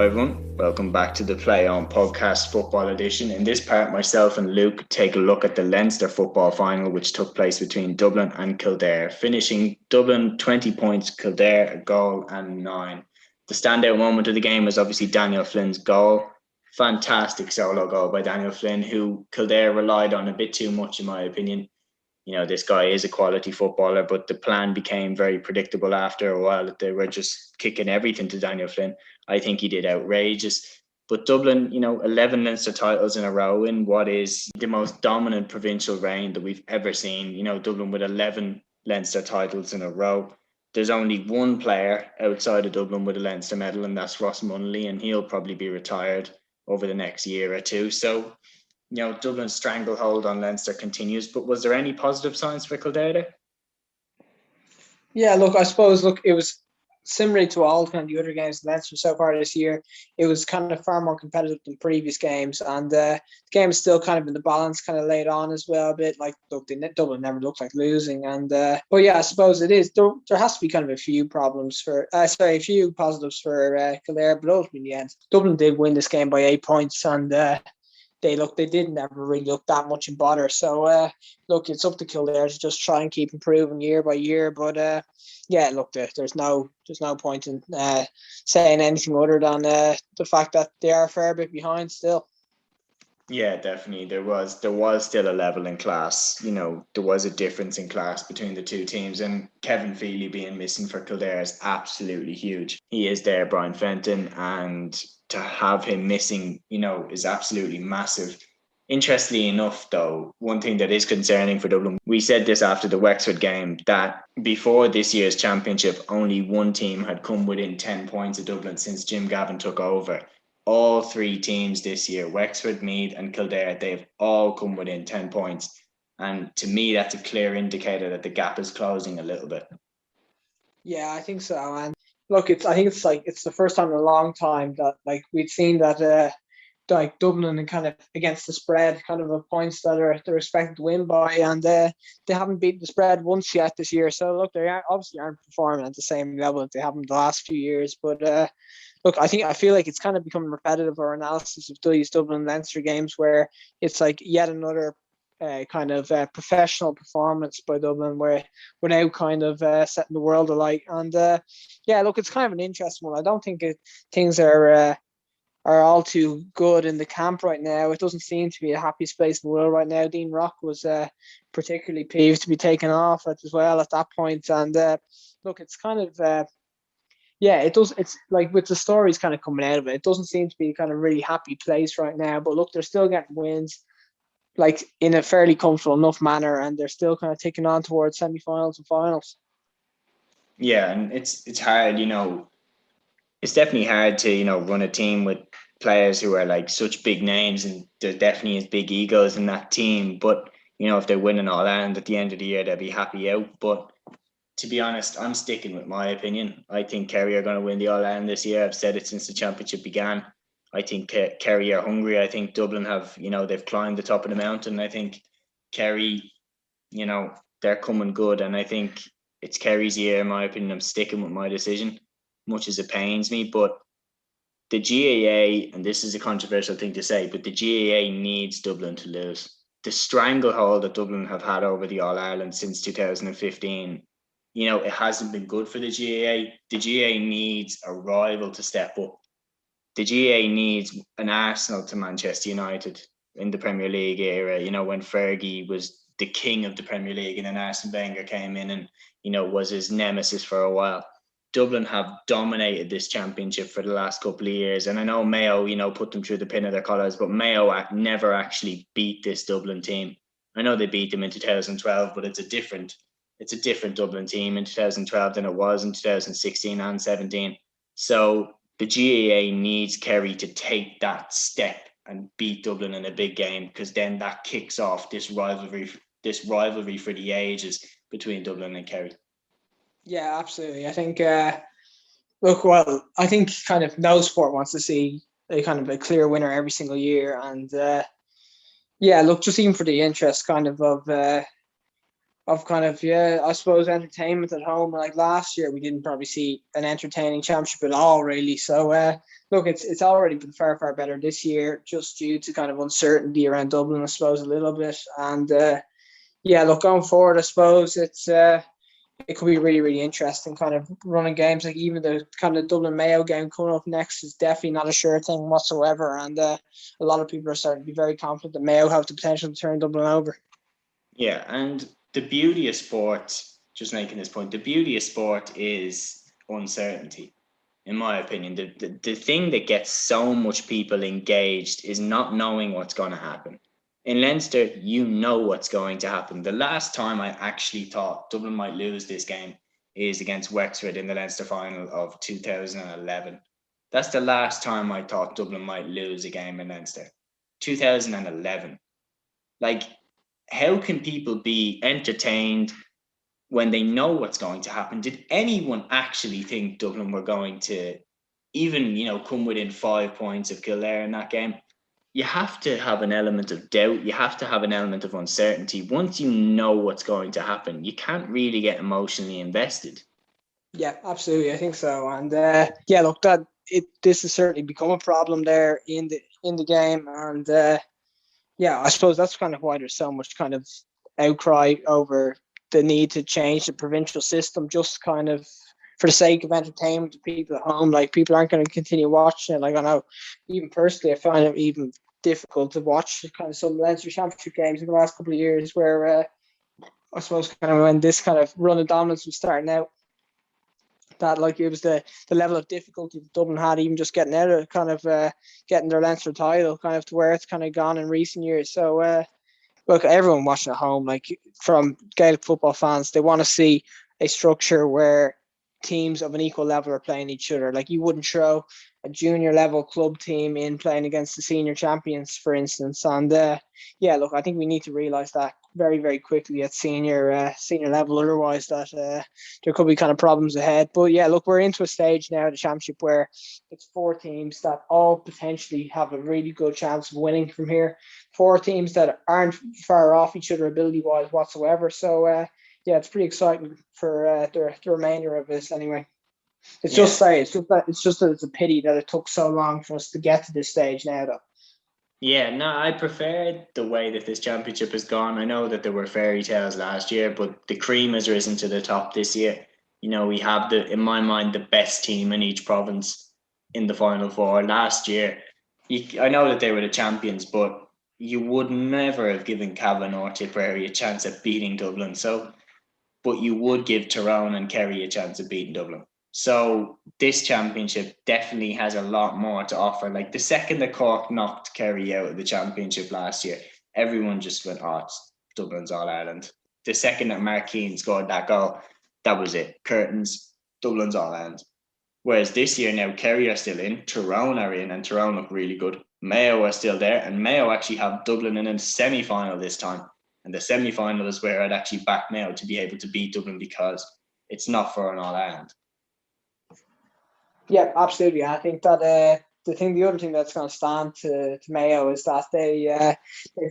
everyone. Welcome back to the Play On Podcast Football Edition. In this part, myself and Luke take a look at the Leinster Football Final, which took place between Dublin and Kildare, finishing Dublin 20 points, Kildare a goal and 9. The standout moment of the game was obviously Daniel Flynn's goal. Fantastic solo goal by Daniel Flynn, who Kildare relied on a bit too much, in my opinion. You know, this guy is a quality footballer, but the plan became very predictable after a while that they were just kicking everything to Daniel Flynn. I think he did outrageous. But Dublin, 11 Leinster titles in a row in what is the most dominant provincial reign that we've ever seen. Dublin with 11 Leinster titles in a row. There's only one player outside of Dublin with a Leinster medal, and that's Ross Munnelly, and he'll probably be retired over the next year or two. So, Dublin's stranglehold on Leinster continues. But was there any positive signs for Kildare? Yeah, I suppose it was similar to all kind of the other games in Leinster so far this year. It was kind of far more competitive than previous games, and the game is still kind of in the balance, kind of laid on as well a bit. Dublin never looked like losing, and but yeah, I suppose it is. There has to be kind of a few positives for Kildare, but ultimately in the end, Dublin did win this game by 8 points, and they did never really look that much in bother. So it's up to Kildare to just try and keep improving year by year. But there's no point in saying anything other than the fact that they are a fair bit behind still. Yeah, definitely. There was still a level in class. There was a difference in class between the two teams, and Kevin Feely being missing for Kildare is absolutely huge. He is there, Brian Fenton, and to have him missing, is absolutely massive. Interestingly enough, though, one thing that is concerning for Dublin, we said this after the Wexford game, that before this year's championship, only one team had come within 10 points of Dublin since Jim Gavin took over. All three teams this year, Wexford, Meath and Kildare, they've all come within 10 points. And to me, that's a clear indicator that the gap is closing a little bit. Yeah, I think so. And I think it's the first time in a long time that we've seen that Dublin and kind of against the spread, kind of a points that they're expected to win by, and they haven't beaten the spread once yet this year. So they obviously aren't performing at the same level that they have in the last few years. But I feel like it's kind of becoming repetitive, our analysis of these Dublin Leinster games, where it's like yet another professional performance by Dublin, where without kind of setting the world alight. And it's kind of an interesting one. I don't think things are all too good in the camp right now. It doesn't seem to be the happiest place in the world right now. Dean Rock was particularly peeved to be taken off as well at that point. And it's kind of it does. It's like with the stories kind of coming out of it, it doesn't seem to be kind of really happy place right now. But they're still getting wins, in a fairly comfortable enough manner, and they're still kind of ticking on towards semi-finals and finals. Yeah, and it's hard, it's definitely hard to, run a team with players who are such big names, and there definitely is big egos in that team. But, if they're winning All Ireland at the end of the year, they'll be happy out. But to be honest, I'm sticking with my opinion. I think Kerry are going to win the All Ireland this year. I've said it since the championship began. I think Kerry are hungry. I think Dublin have, they've climbed the top of the mountain. I think Kerry, they're coming good. And I think it's Kerry's year, in my opinion. I'm sticking with my decision, much as it pains me. But the GAA, and this is a controversial thing to say, but the GAA needs Dublin to lose. The stranglehold that Dublin have had over the All Ireland since 2015, it hasn't been good for the GAA. The GAA needs a rival to step up. The GAA needs an Arsenal to Manchester United in the Premier League era, when Fergie was the king of the Premier League and then Arsene Wenger came in and, was his nemesis for a while. Dublin have dominated this championship for the last couple of years. And I know Mayo, put them through the pin of their colours, but Mayo never actually beat this Dublin team. I know they beat them in 2012, but it's a different Dublin team in 2012 than it was in 2016 and 17. So the GAA needs Kerry to take that step and beat Dublin in a big game, because then that kicks off this rivalry for the ages between Dublin and Kerry. Yeah, absolutely. I think I think kind of no sport wants to see a kind of a clear winner every single year, and just even for the interest kind of of kind of, yeah, I suppose entertainment at home. Like last year, we didn't probably see an entertaining championship at all, really. So, look, it's already been far better this year, just due to kind of uncertainty around Dublin, I suppose, a little bit. And yeah, look, going forward, I suppose it could be really interesting, kind of running games. Like even the kind of Dublin Mayo game coming up next is definitely not a sure thing whatsoever. And a lot of people are starting to be very confident that Mayo have the potential to turn Dublin over. Yeah, and the beauty of sport, just making this point, the beauty of sport is uncertainty. In my opinion, the thing that gets so much people engaged is not knowing what's going to happen. In Leinster, you know what's going to happen. The last time I actually thought Dublin might lose this game is against Wexford in the Leinster Final of 2011. That's the last time I thought Dublin might lose a game in Leinster. 2011. Like, how can people be entertained when they know what's going to happen? Did anyone actually think Dublin were going to even, come within 5 points of Kildare in that game? You have to have an element of doubt. You have to have an element of uncertainty. Once you know what's going to happen, you can't really get emotionally invested. Yeah, absolutely. I think so. And yeah, look, this has certainly become a problem there in the game. And yeah, I suppose that's kind of why there's so much kind of outcry over the need to change the provincial system, just kind of for the sake of entertainment to people at home. Like people aren't going to continue watching it. Like I know, even personally, I find it even difficult to watch kind of some Leinster Championship games in the last couple of years, where I suppose kind of when this kind of run of dominance was starting out, that like it was the level of difficulty that Dublin had even just getting out of kind of getting their Leinster title, kind of to where it's kind of gone in recent years. So look, everyone watching at home, like from Gaelic football fans, they want to see a structure where teams of an equal level are playing each other. Like you wouldn't throw a junior level club team in playing against the senior champions, for instance. And yeah, look, I think we need to realise that very quickly at senior level. Otherwise, that there could be kind of problems ahead. But yeah, look, we're into a stage now, the championship, where it's four teams that all potentially have a really good chance of winning from here. Four teams that aren't far off each other ability wise whatsoever. So yeah, it's pretty exciting for the remainder of this anyway. It's just Yeah. sorry, it's just that it's a pity that it took so long for us to get to this stage now, though. Yeah, no, I prefer the way that this championship has gone. I know that there were fairy tales last year, but the cream has risen to the top this year. We have in my mind, the best team in each province in the final four. Last year, I know that they were the champions, but you would never have given Cavan or Tipperary a chance at beating Dublin. So, but you would give Tyrone and Kerry a chance at beating Dublin. So this championship definitely has a lot more to offer. Like the second that Cork knocked Kerry out of the championship last year, everyone just went, "Oh, it's Dublin's All Ireland." The second that Mark Keane scored that goal, that was it. Curtains, Dublin's All Ireland. Whereas this year now, Kerry are still in, Tyrone are in, and Tyrone look really good. Mayo are still there, and Mayo actually have Dublin in a semi-final this time. And the semi-final is where I'd actually back Mayo to be able to beat Dublin, because it's not for an All Ireland. Yeah, absolutely. I think that the other thing that's going to stand to Mayo is that they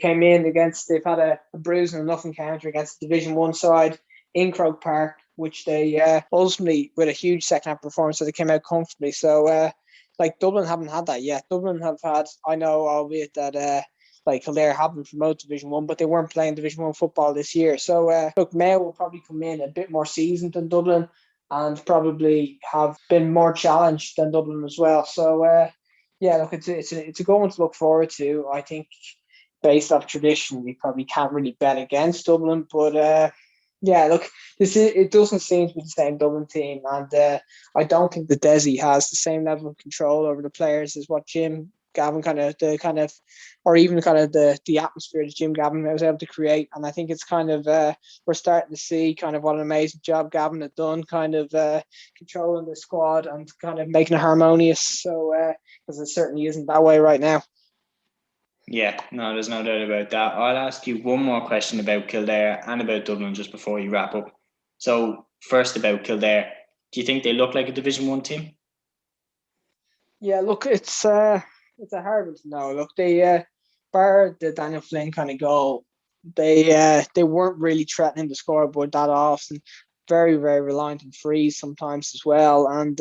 came in against, they've had a bruising enough encounter against the Division One side in Croke Park, which they ultimately, with a huge second half performance, so they came out comfortably. So like Dublin haven't had that yet. Dublin have had, I know, albeit that like Kildare haven't promoted Division One, but they weren't playing Division One football this year. So look, Mayo will probably come in a bit more seasoned than Dublin, and probably have been more challenged than Dublin as well. So yeah, look, it's a good one to look forward to. I think based off tradition, we probably can't really bet against Dublin, but yeah, look, it doesn't seem to be the same Dublin team, and I don't think that Desi has the same level of control over the players as what Jim Gavin or even kind of the atmosphere that Jim Gavin was able to create. And I think it's kind of we're starting to see kind of what an amazing job Gavin had done, kind of controlling the squad and kind of making it harmonious. So because it certainly isn't that way right now. Yeah, no, there's no doubt about that. I'll ask you one more question about Kildare and about Dublin just before you wrap up. So first about Kildare, do you think they look like a Division One team? Yeah, look, it's a hard one to know. Look, they bar the Daniel Flynn kind of goal, they weren't really threatening the scoreboard that often. Very, very reliant on frees sometimes as well. And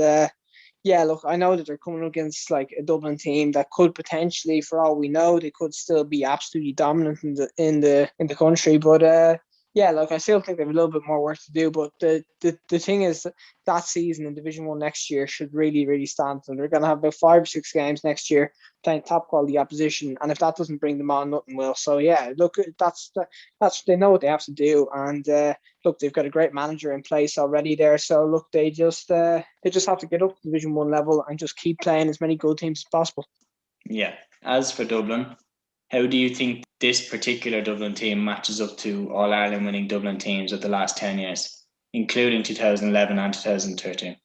yeah, look, I know that they're coming against like a Dublin team that could potentially, for all we know, they could still be absolutely dominant in the country. But yeah, look, I still think they have a little bit more work to do. But the thing is that season in Division One next year should really, really stand. And they're going to have about 5 or 6 games next year playing top quality opposition. And if that doesn't bring them on, nothing will. So yeah, look, that's they know what they have to do. And look, they've got a great manager in place already there. So look, they just have to get up to Division One level and just keep playing as many good teams as possible. Yeah. As for Dublin, how do you think this particular Dublin team matches up to All Ireland winning Dublin teams of the last 10 years, including 2011 and 2013?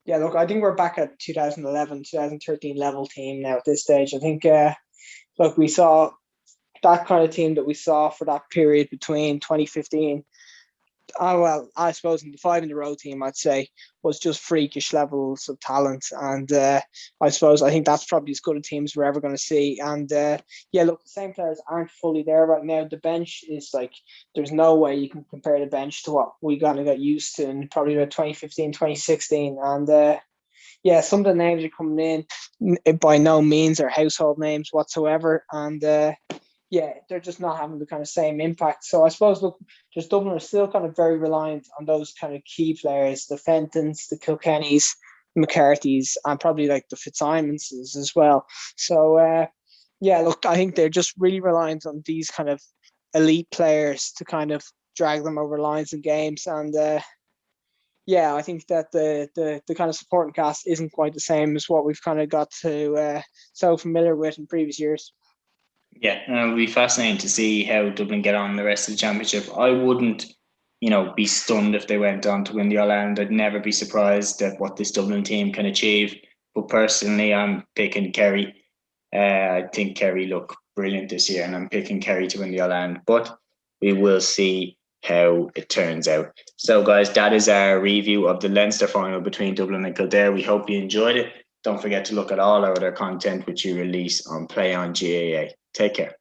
Yeah, look, I think we're back at 2011, 2013 level team now at this stage. I think, look, we saw that kind of team that we saw for that period between 2015. Oh, well, I suppose in the 5 in a row team, I'd say, was just freakish levels of talent. And I think that's probably as good a team as we're ever going to see. And yeah, look, the same players aren't fully there right now. The bench is like, there's no way you can compare the bench to what we kind of got used to in probably about 2015, 2016. And yeah, some of the names are coming in by no means are household names whatsoever. And yeah, they're just not having the kind of same impact. So I suppose, look, just Dublin are still kind of very reliant on those kind of key players, the Fentons, the Kilkennys, McCarthy's, and probably like the Fitzsimonses as well. So yeah, look, I think they're just really reliant on these kind of elite players to kind of drag them over lines in games. And yeah, I think that the kind of supporting cast isn't quite the same as what we've kind of got to so familiar with in previous years. Yeah, and it'll be fascinating to see how Dublin get on the rest of the championship. I wouldn't, be stunned if they went on to win the All Ireland. I'd never be surprised at what this Dublin team can achieve. But personally, I'm picking Kerry. I think Kerry look brilliant this year, and I'm picking Kerry to win the All Ireland. But we will see how it turns out. So, guys, that is our review of the Leinster Final between Dublin and Kildare. We hope you enjoyed it. Don't forget to look at all our other content which we release on Play on GAA. Take care.